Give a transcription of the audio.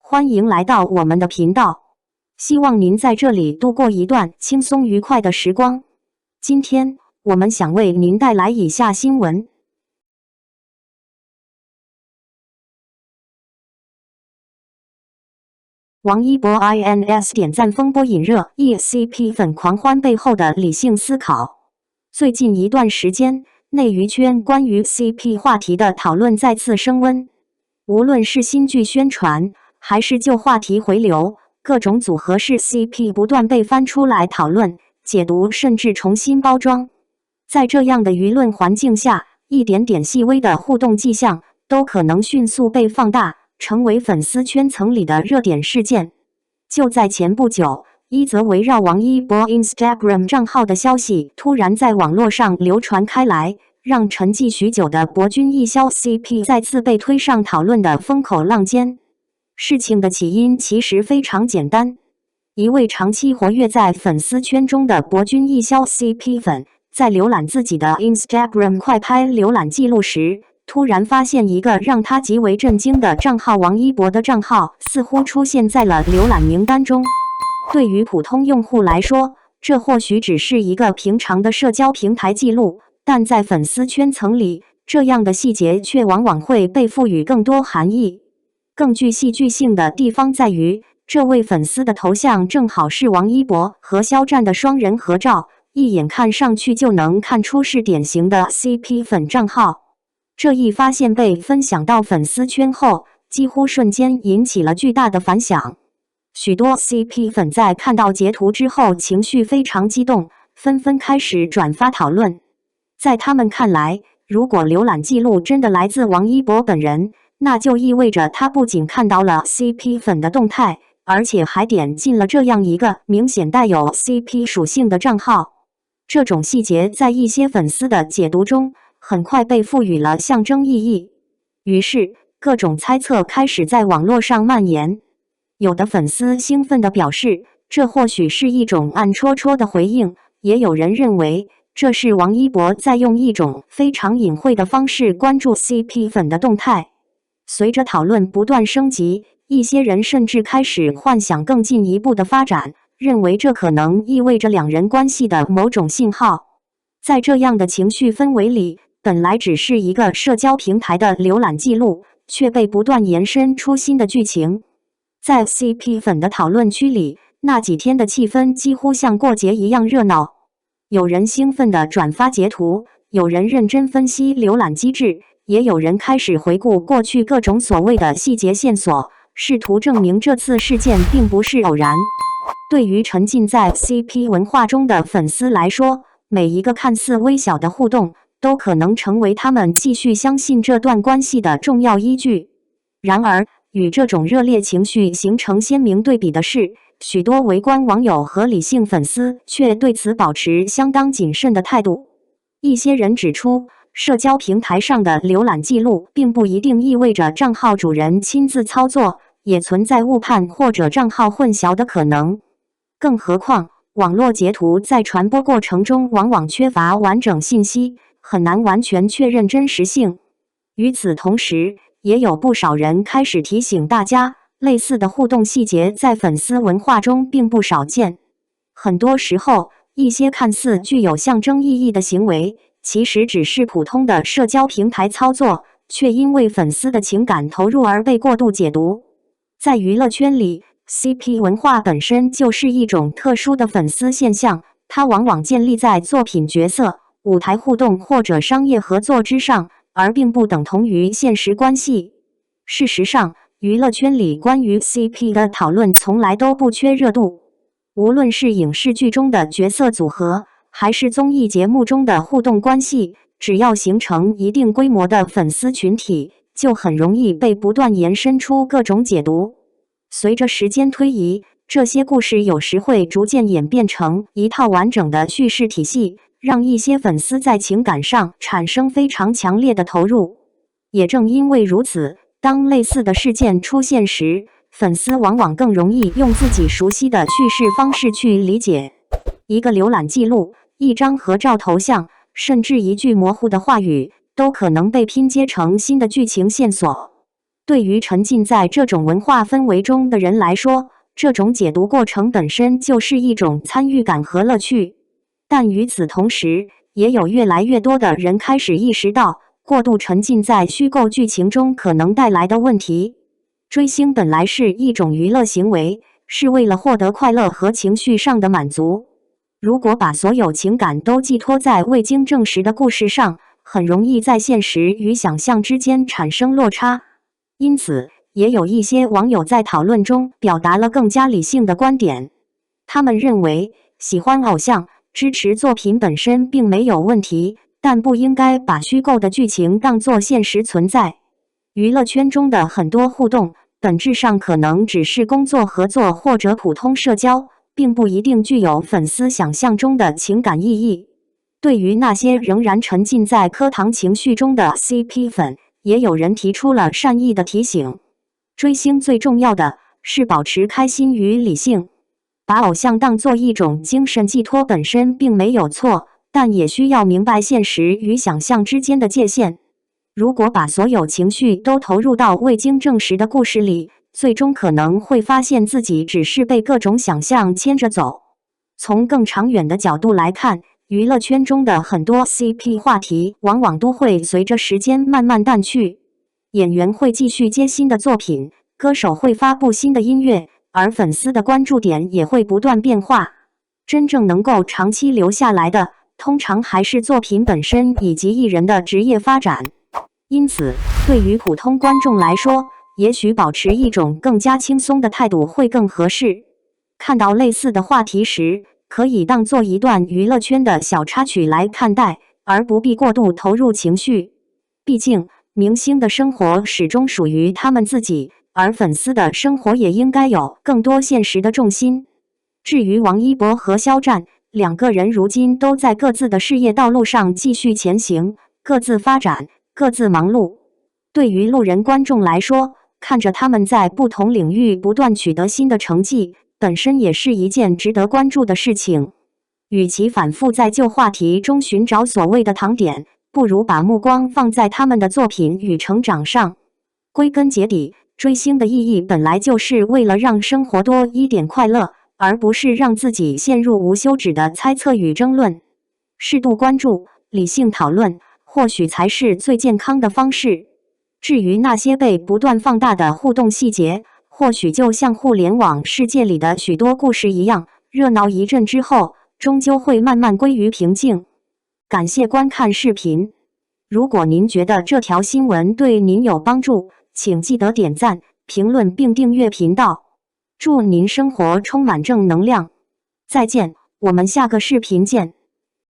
欢迎来到我们的频道，希望您在这里度过一段轻松愉快的时光。今天我们想为您带来以下新闻。王一博 INS 点赞风波引热，CP 粉狂欢背后的理性思考。最近一段时间，内娱圈关于 CP 话题的讨论再次升温，无论是新剧宣传，还是旧话题回流，各种组合式 CP 不断被翻出来讨论、解读，甚至重新包装。在这样的舆论环境下，一点点细微的互动迹象都可能迅速被放大，成为粉丝圈层里的热点事件。就在前不久，一则围绕王一博 Instagram 账号的消息突然在网络上流传开来，让沉寂许久的博君一肖 CP 再次被推上讨论的风口浪尖。事情的起因其实非常简单，一位长期活跃在粉丝圈中的博君一肖 CP 粉，在浏览自己的 Instagram 快拍浏览记录时，突然发现一个让他极为震惊的账号，王一博的账号似乎出现在了浏览名单中。对于普通用户来说，这或许只是一个平常的社交平台记录，但在粉丝圈层里，这样的细节却往往会被赋予更多含义。更具戏剧性的地方在于，这位粉丝的头像正好是王一博和肖战的双人合照，一眼看上去就能看出是典型的 CP 粉账号。这一发现被分享到粉丝圈后，几乎瞬间引起了巨大的反响。许多 CP 粉在看到截图之后情绪非常激动，纷纷开始转发讨论。在他们看来，如果浏览记录真的来自王一博本人，那就意味着他不仅看到了 CP 粉的动态，而且还点进了这样一个明显带有 CP 属性的账号。这种细节在一些粉丝的解读中很快被赋予了象征意义，于是各种猜测开始在网络上蔓延。有的粉丝兴奋地表示，这或许是一种暗戳戳的回应，也有人认为这是王一博在用一种非常隐晦的方式关注 CP 粉的动态。随着讨论不断升级，一些人甚至开始幻想更进一步的发展，认为这可能意味着两人关系的某种信号。在这样的情绪氛围里，本来只是一个社交平台的浏览记录，却被不断延伸出新的剧情。在 CP 粉的讨论区里，那几天的气氛几乎像过节一样热闹。有人兴奋地转发截图，有人认真分析浏览机制，也有人开始回顾过去各种所谓的细节线索，试图证明这次事件并不是偶然。对于沉浸在 CP 文化中的粉丝来说，每一个看似微小的互动都可能成为他们继续相信这段关系的重要依据。然而，与这种热烈情绪形成鲜明对比的是，许多围观网友和理性粉丝却对此保持相当谨慎的态度。一些人指出，社交平台上的浏览记录并不一定意味着账号主人亲自操作，也存在误判或者账号混淆的可能。更何况，网络截图在传播过程中往往缺乏完整信息，很难完全确认真实性。与此同时，也有不少人开始提醒大家，类似的互动细节在粉丝文化中并不少见。很多时候，一些看似具有象征意义的行为，其实只是普通的社交平台操作，却因为粉丝的情感投入而被过度解读。在娱乐圈里， CP 文化本身就是一种特殊的粉丝现象，它往往建立在作品角色、舞台互动或者商业合作之上，而并不等同于现实关系。事实上，娱乐圈里关于 CP 的讨论从来都不缺热度，无论是影视剧中的角色组合，还是综艺节目中的互动关系，只要形成一定规模的粉丝群体，就很容易被不断延伸出各种解读。随着时间推移，这些故事有时会逐渐演变成一套完整的叙事体系，让一些粉丝在情感上产生非常强烈的投入。也正因为如此，当类似的事件出现时，粉丝往往更容易用自己熟悉的叙事方式去理解。一个浏览记录、一张合照头像，甚至一句模糊的话语，都可能被拼接成新的剧情线索。对于沉浸在这种文化氛围中的人来说，这种解读过程本身就是一种参与感和乐趣。但与此同时，也有越来越多的人开始意识到，过度沉浸在虚构剧情中可能带来的问题。追星本来是一种娱乐行为，是为了获得快乐和情绪上的满足。如果把所有情感都寄托在未经证实的故事上，很容易在现实与想象之间产生落差。因此，也有一些网友在讨论中表达了更加理性的观点。他们认为，喜欢偶像、支持作品本身并没有问题，但不应该把虚构的剧情当作现实存在。娱乐圈中的很多互动，本质上可能只是工作合作或者普通社交，并不一定具有粉丝想象中的情感意义。对于那些仍然沉浸在磕糖情绪中的 CP 粉，也有人提出了善意的提醒：追星最重要的是保持开心与理性。把偶像当作一种精神寄托本身并没有错，但也需要明白现实与想象之间的界限。如果把所有情绪都投入到未经证实的故事里，最终可能会发现自己只是被各种想象牵着走。从更长远的角度来看，娱乐圈中的很多 CP 话题往往都会随着时间慢慢淡去。演员会继续接新的作品，歌手会发布新的音乐，而粉丝的关注点也会不断变化。真正能够长期留下来的，通常还是作品本身以及艺人的职业发展。因此，对于普通观众来说，也许保持一种更加轻松的态度会更合适。看到类似的话题时，可以当做一段娱乐圈的小插曲来看待，而不必过度投入情绪。毕竟，明星的生活始终属于他们自己，而粉丝的生活也应该有更多现实的重心。至于王一博和肖战，两个人如今都在各自的事业道路上继续前行，各自发展，各自忙碌。对于路人观众来说，看着他们在不同领域不断取得新的成绩，本身也是一件值得关注的事情。与其反复在旧话题中寻找所谓的糖点，不如把目光放在他们的作品与成长上。归根结底，追星的意义本来就是为了让生活多一点快乐，而不是让自己陷入无休止的猜测与争论。适度关注，理性讨论，或许才是最健康的方式。至于那些被不断放大的互动细节，或许就像互联网世界里的许多故事一样，热闹一阵之后，终究会慢慢归于平静。感谢观看视频。如果您觉得这条新闻对您有帮助，请记得点赞、评论并订阅频道。祝您生活充满正能量。再见，我们下个视频见。